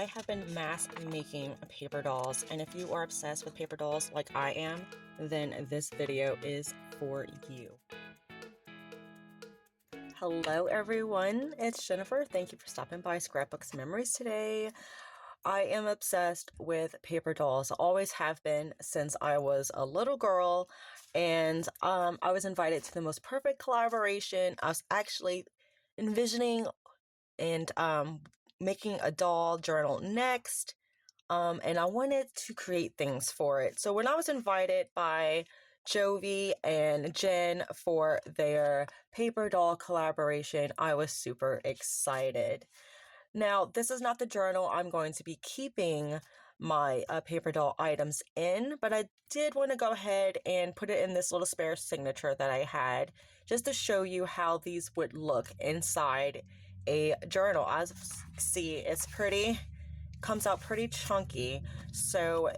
I have been mass making paper dolls, and if you are obsessed with paper dolls like I am, then this video is for you. Hello everyone, it's Jennifer. Thank you for stopping by Scrapbooks Memories today. I am obsessed with paper dolls. I always have been since I was a little girl, and I was invited to the most perfect collaboration. I was actually envisioning and making a doll journal next, and I wanted to create things for it. So when I was invited by Jovi and Jen for their paper doll collaboration, I was super excited. Now, this is not the journal I'm going to be keeping my paper doll items in, but I did want to go ahead and put it in this little spare signature that I had, just to show you how these would look inside a journal. As you see, it's pretty, comes out pretty chunky, so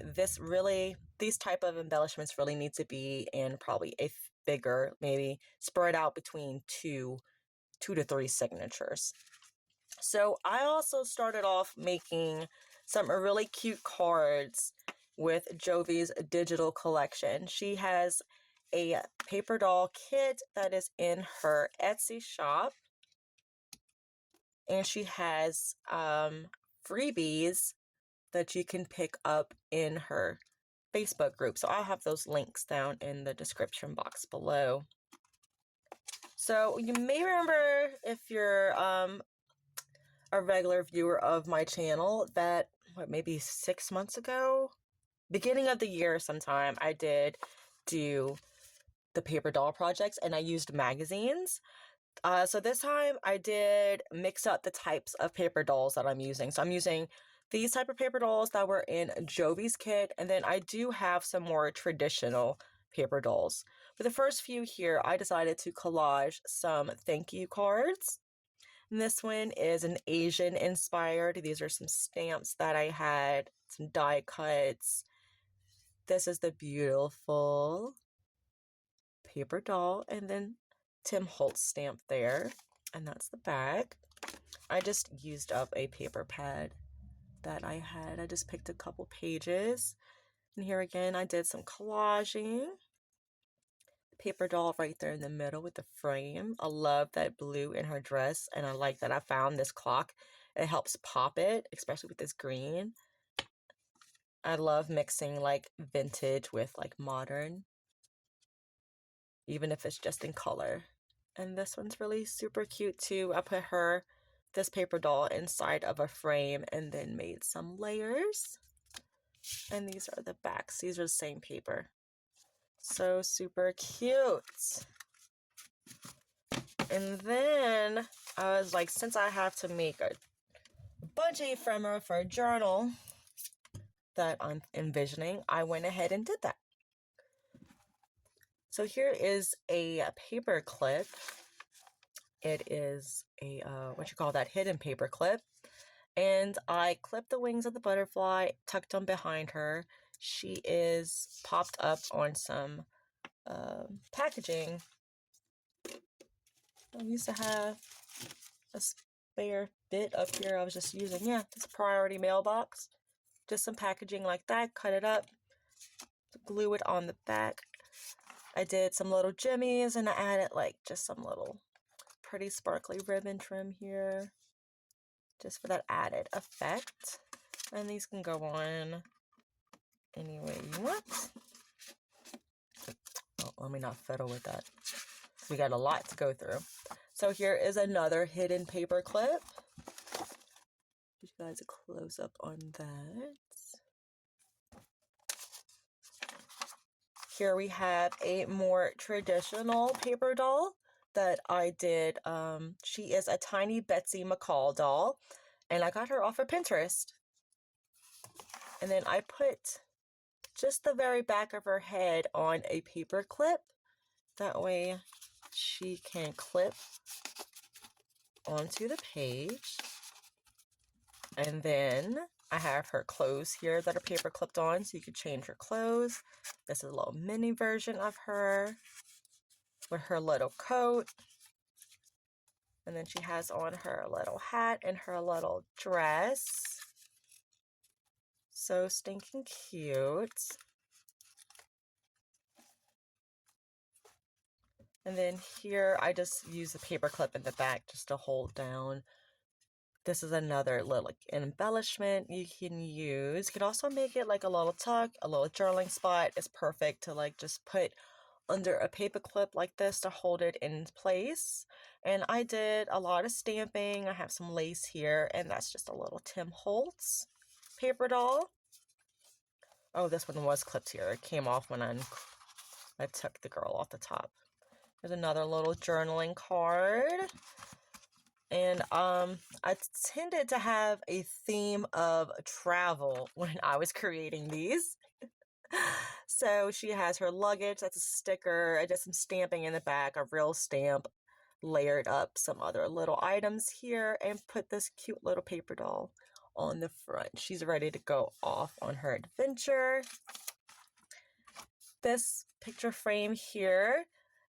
these type of embellishments really need to be in probably a bigger, maybe spread out between two to three signatures. So I also started off making some really cute cards with Jovi's digital collection. She has a paper doll kit that is in her Etsy shop, and she has freebies that you can pick up in her Facebook group. So I'll have those links down in the description box below. So you may remember, if you're a regular viewer of my channel, that maybe 6 months ago, beginning of the year sometime, I did do the paper doll projects and I used magazines. So this time I did mix up the types of paper dolls that I'm using. So I'm using these type of paper dolls that were in Jovi's kit, and then I do have some more traditional paper dolls. For the first few here, I decided to collage some thank you cards. And this one is an Asian inspired. These are some stamps that I had, some die cuts. This is the beautiful paper doll, and then Tim Holtz stamp there, and that's the back. I just used up a paper pad that I had. I just picked a couple pages, and here again I did some collaging. Paper doll right there in the middle with the frame. I love that blue in her dress, and I like that I found this clock. It helps pop it, especially with this green. I love mixing like vintage with like modern, even if it's just in color. And this one's really super cute too. I put this paper doll inside of a frame and then made some layers. And these are the backs. These are the same paper. So super cute. And then I was like, since I have to make a bunch of ephemera for a journal that I'm envisioning, I went ahead and did that. So here is a paper clip. It is a, hidden paper clip. And I clipped the wings of the butterfly, tucked them behind her. She is popped up on some packaging. I used to have a spare bit up here I was just using. Yeah, it's a priority mailbox. Just some packaging like that, cut it up, glue it on the back. I did some little jimmies, and I added like just some little pretty sparkly ribbon trim here, just for that added effect. And these can go on any way you want. Oh, let me not fiddle with that. We got a lot to go through. So here is another hidden paper clip. Give you guys a close up on that. Here we have a more traditional paper doll that I did. She is a tiny Betsy McCall doll, and I got her off of Pinterest. And then I put just the very back of her head on a paper clip. That way she can clip onto the page. And then I have her clothes here that are paper clipped on, so you can change her clothes. This is a little mini version of her with her little coat. And then she has on her little hat and her little dress. So stinking cute. And then here, I just use a paper clip in the back just to hold down. This is another little like, embellishment you can use. You can also make it like a little tuck, a little journaling spot. It's perfect to like just put under a paper clip like this to hold it in place. And I did a lot of stamping. I have some lace here, and that's just a little Tim Holtz paper doll. Oh, this one was clipped here. It came off when I took the girl off the top. There's another little journaling card. And I tended to have a theme of travel when I was creating these. So she has her luggage, that's a sticker. I did some stamping in the back, a real stamp, layered up some other little items here, and put this cute little paper doll on the front. She's ready to go off on her adventure. This picture frame here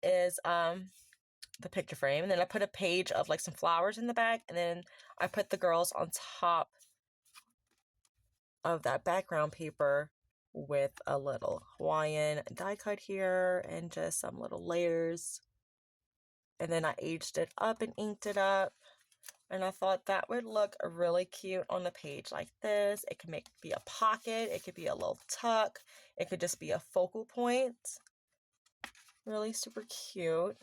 is the picture frame, and then I put a page of like some flowers in the back, and then I put the girls on top of that background paper with a little Hawaiian die cut here and just some little layers. And then I aged it up and inked it up, and I thought that would look really cute on the page like this. It could be a pocket, it could be a little tuck, it could just be a focal point. Really super cute.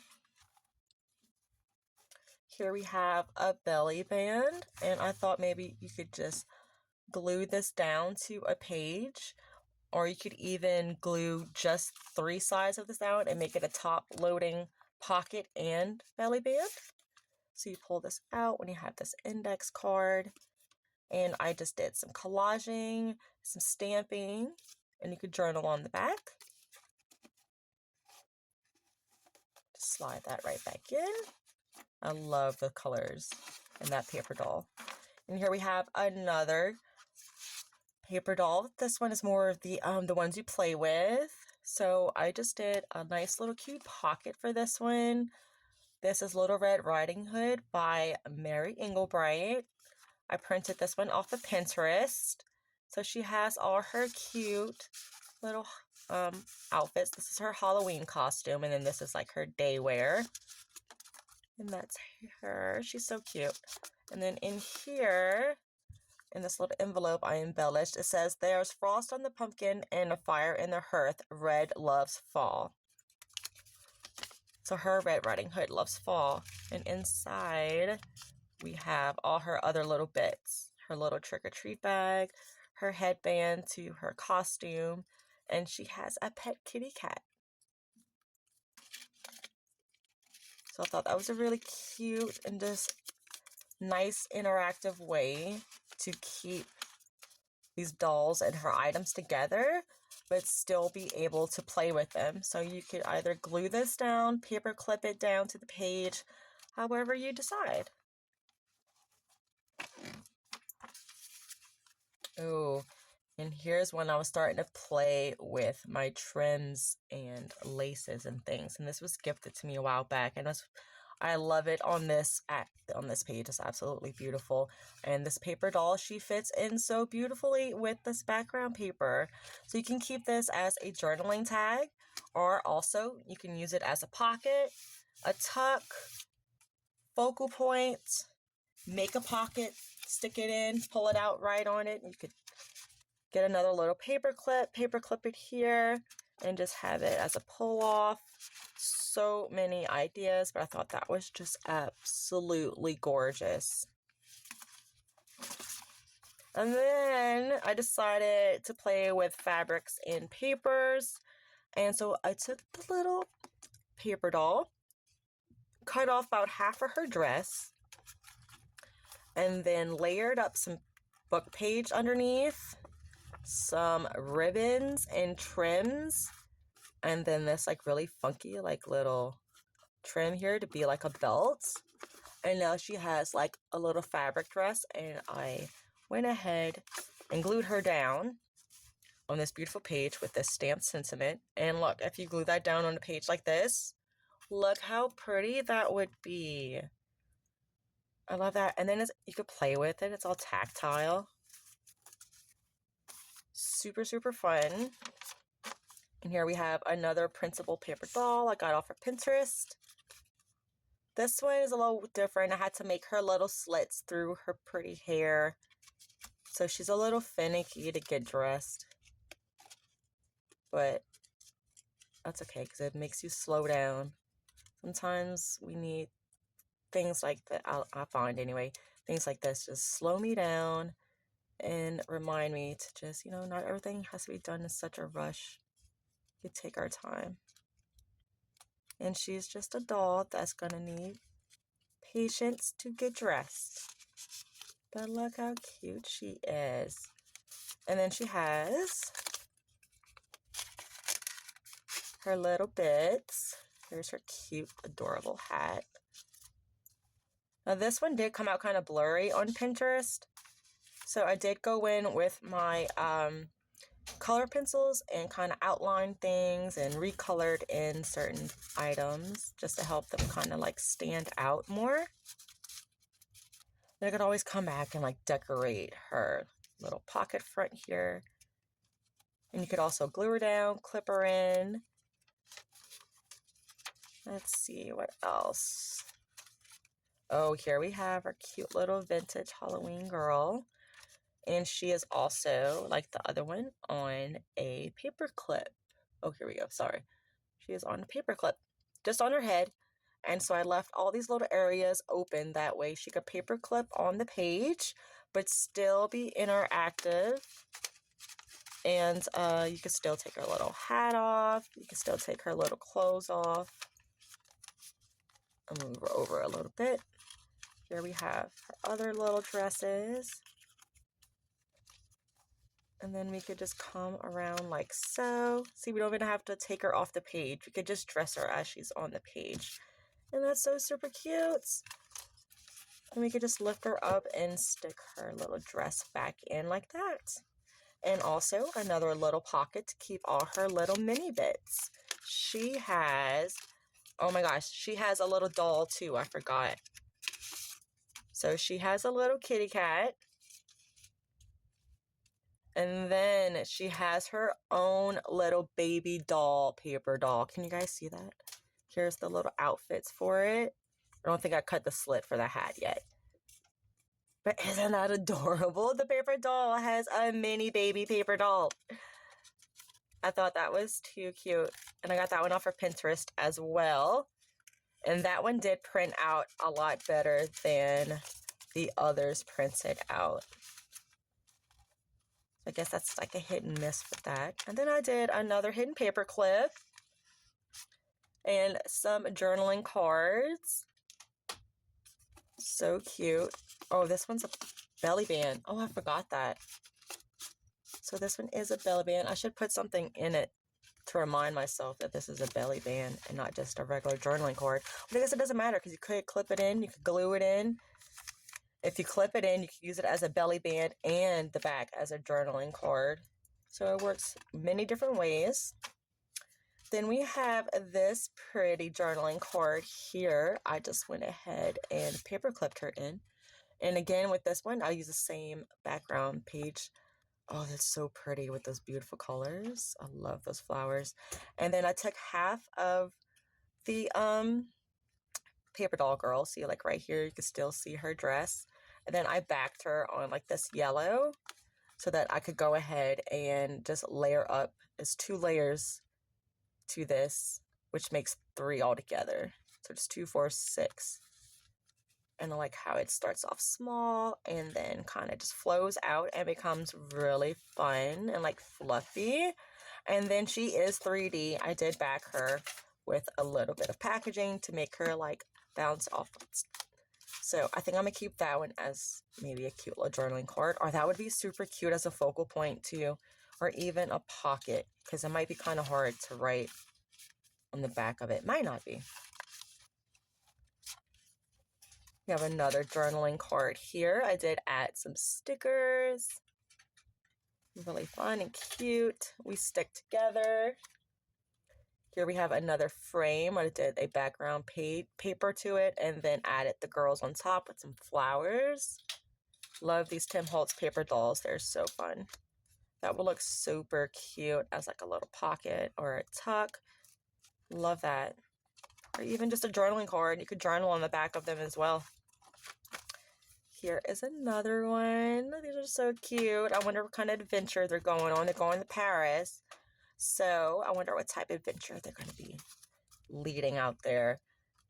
Here we have a belly band, and I thought maybe you could just glue this down to a page, or you could even glue just 3 sides of this out and make it a top loading pocket and belly band. So you pull this out when you have this index card, and I just did some collaging, some stamping, and you could journal on the back. Just slide that right back in. I love the colors in that paper doll. And here we have another paper doll. This one is more of the ones you play with. So I just did a nice little cute pocket for this one. This is Little Red Riding Hood by Mary Englebright. I printed this one off of Pinterest. So she has all her cute little outfits. This is her Halloween costume, and then this is like her day wear. And that's her. She's so cute. And then in here, in this little envelope I embellished, it says, "There's frost on the pumpkin and a fire in the hearth. Red loves fall." So her Red Riding Hood loves fall. And inside, we have all her other little bits. Her little trick-or-treat bag, her headband to her costume, and she has a pet kitty cat. So I thought that was a really cute and just nice interactive way to keep these dolls and her items together, but still be able to play with them. So you could either glue this down, paper clip it down to the page, however you decide. Oh, and here's when I was starting to play with my trims and laces and things. And this was gifted to me a while back, and I love it on this page. It's absolutely beautiful. And this paper doll, she fits in so beautifully with this background paper. So you can keep this as a journaling tag, or also you can use it as a pocket, a tuck, focal point, make a pocket, stick it in, pull it out right on it. You could get another little paper clip it here, and just have it as a pull-off. So many ideas, but I thought that was just absolutely gorgeous. And then I decided to play with fabrics and papers. And so I took the little paper doll, cut off about half of her dress, and then layered up some book page underneath, some ribbons and trims, and then this like really funky like little trim here to be like a belt. And now she has like a little fabric dress, and I went ahead and glued her down on this beautiful page with this stamped sentiment. And look, if you glue that down on a page like this, look how pretty that would be. I love that. And then you could play with it. It's all tactile. super, super fun. And here we have another printable paper doll I got off of Pinterest. This one is a little different. I had to make her little slits through her pretty hair. So she's a little finicky to get dressed. But that's okay because it makes you slow down. Sometimes we need things like that. I find anyway, things like this just slow me down and remind me to just, not everything has to be done in such a rush. We take our time. And she's just a doll that's gonna need patience to get dressed. But look how cute she is. And then she has her little bits. Here's her cute, adorable hat. Now this one did come out kind of blurry on Pinterest. So I did go in with my color pencils and kind of outline things and recolored in certain items just to help them kind of like stand out more. Then I could always come back and like decorate her little pocket front here. And you could also glue her down, clip her in. Let's see what else. Oh, here we have our cute little vintage Halloween girl. And she is also, like the other one, on a paper clip. Oh, here we go. Sorry. She is on a paper clip, just on her head. And so I left all these little areas open. That way she could paper clip on the page, but still be interactive. And you could still take her little hat off. You can still take her little clothes off. I'll move her over a little bit. Here we have her other little dresses. And then we could just come around like so. See, we don't even have to take her off the page. We could just dress her as she's on the page. And that's so super cute. And we could just lift her up and stick her little dress back in like that. And also another little pocket to keep all her little mini bits. She has, oh my gosh, she has a little doll too. I forgot. So she has a little kitty cat. And then she has her own little baby doll, paper doll. Can you guys see that? Here's the little outfits for it. I don't think I cut the slit for the hat yet. But isn't that adorable? The paper doll has a mini baby paper doll. I thought that was too cute. And I got that one off of Pinterest as well. And that one did print out a lot better than the others printed out. I guess that's like a hit and miss with that. And then I did another hidden paper clip and some journaling cards. So cute. Oh, this one's a belly band. Oh, I forgot that. So this one is a belly band. I should put something in it to remind myself that this is a belly band and not just a regular journaling card. But I guess it doesn't matter because you could clip it in, you could glue it in. If you clip it in, you can use it as a belly band and the back as a journaling card. So it works many different ways. Then we have this pretty journaling card here. I just went ahead and paper clipped her in. And again, with this one, I'll use the same background page. Oh, that's so pretty with those beautiful colors. I love those flowers. And then I took half of the paper doll girl. See, like right here, you can still see her dress. And then I backed her on like this yellow so that I could go ahead and just layer up. There's 2 layers to this, which makes 3 altogether. So it's 2, 4, 6. And I like how it starts off small and then kind of just flows out and becomes really fun and like fluffy. And then she is 3D. I did back her with a little bit of packaging to make her like bounce off. So I think I'm gonna keep that one as maybe a cute little journaling card, or that would be super cute as a focal point too, or even a pocket, because it might be kind of hard to write on the back of it. Might not be. We have another journaling card here. I did add some stickers. Really fun and cute. We stick together. Here we have another frame. I did a background paper to it and then added the girls on top with some flowers. Love these Tim Holtz paper dolls. They're so fun. That would look super cute as like a little pocket or a tuck. Love that. Or even just a journaling card. You could journal on the back of them as well. Here is another one. These are so cute. I wonder what kind of adventure they're going on. They're going to Paris. So I wonder what type of adventure they're going to be leading out there.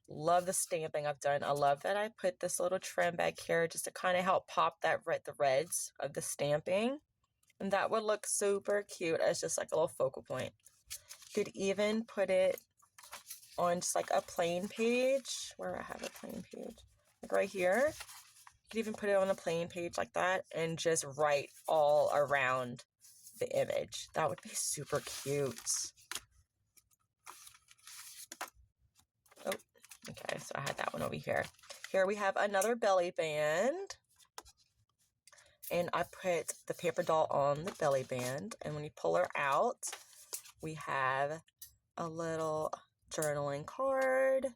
Love the stamping I've done. I love that I put this little trim back here just to kind of help pop the reds of the stamping. And that would look super cute as just like a little focal point. You could even put it on just like a plain page. Where I have a plain page. Like right here. You could even put it on a plain page like that and just write all around the image. That would be super cute. Oh, okay, so I had that one over here. Here we have another belly band. And I put the paper doll on the belly band. And when you pull her out, we have a little journaling card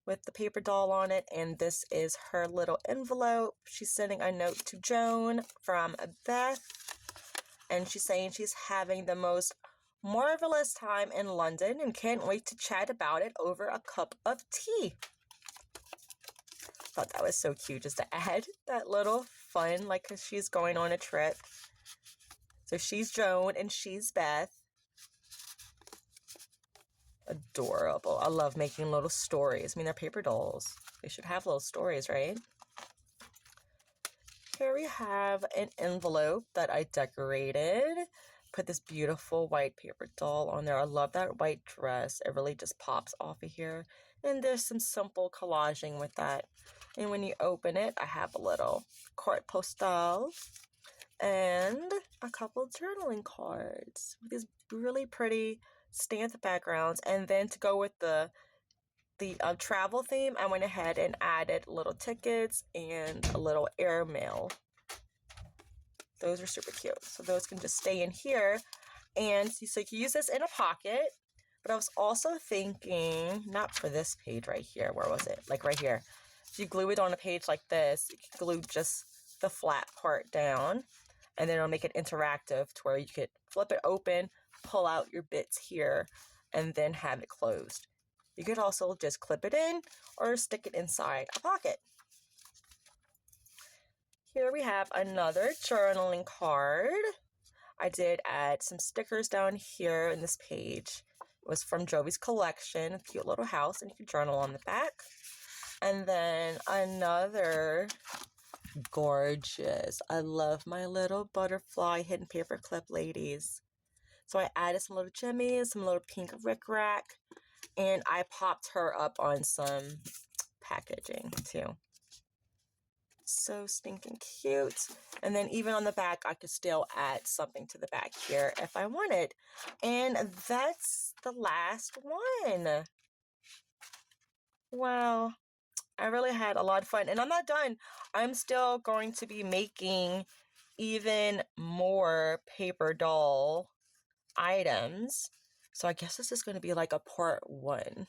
with the paper doll on it. And this is her little envelope. She's sending a note to Joan from Beth. And she's saying she's having the most marvelous time in London and can't wait to chat about it over a cup of tea. Thought that was so cute just to add that little fun, like, because she's going on a trip. So she's Joan and she's Beth. Adorable. I love making little stories. I mean, they're paper dolls. They should have little stories, right? Here we have an envelope that I decorated. Put this beautiful white paper doll on there. I love that white dress. It really just pops off of here. And there's some simple collaging with that. And when you open it, I have a little carte postale and a couple journaling cards with these really pretty stamped backgrounds. And then to go with the travel theme, I went ahead and added little tickets and a little airmail. Those are super cute. So those can just stay in here. And so you can use this in a pocket. But I was also thinking, not for this page right here. Where was it? Like right here. If you glue it on a page like this, you can glue just the flat part down. And then it'll make it interactive to where you could flip it open, pull out your bits here, and then have it closed. You could also just clip it in or stick it inside a pocket. Here we have another journaling card. I did add some stickers down here in this page. It was from Jovi's collection, a cute little house, and you can journal on the back. And then another gorgeous. I love my little butterfly hidden paper clip ladies. So I added some little jimmies, some little pink rickrack, and I popped her up on some packaging too. So stinking cute. And then even on the back, I could still add something to the back here if I wanted. And that's the last one. Wow. I really had a lot of fun. And I'm not done. I'm still going to be making even more paper doll items. So I guess this is going to be like a part 1.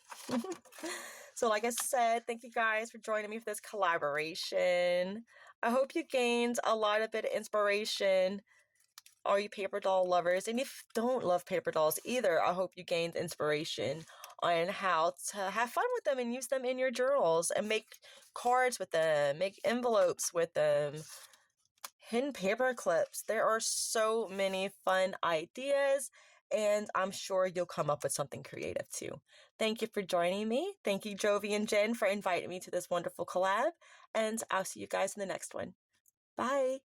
So like I said, thank you guys for joining me for this collaboration. I hope you gained a lot of bit of inspiration, all you paper doll lovers. And if you don't love paper dolls either, I hope you gained inspiration on how to have fun with them and use them in your journals and make cards with them, make envelopes with them, hidden paper clips. There are so many fun ideas, and I'm sure you'll come up with something creative too. Thank you for joining me. Thank you, Jovi and Jen, for inviting me to this wonderful collab, and I'll see you guys in the next one. Bye.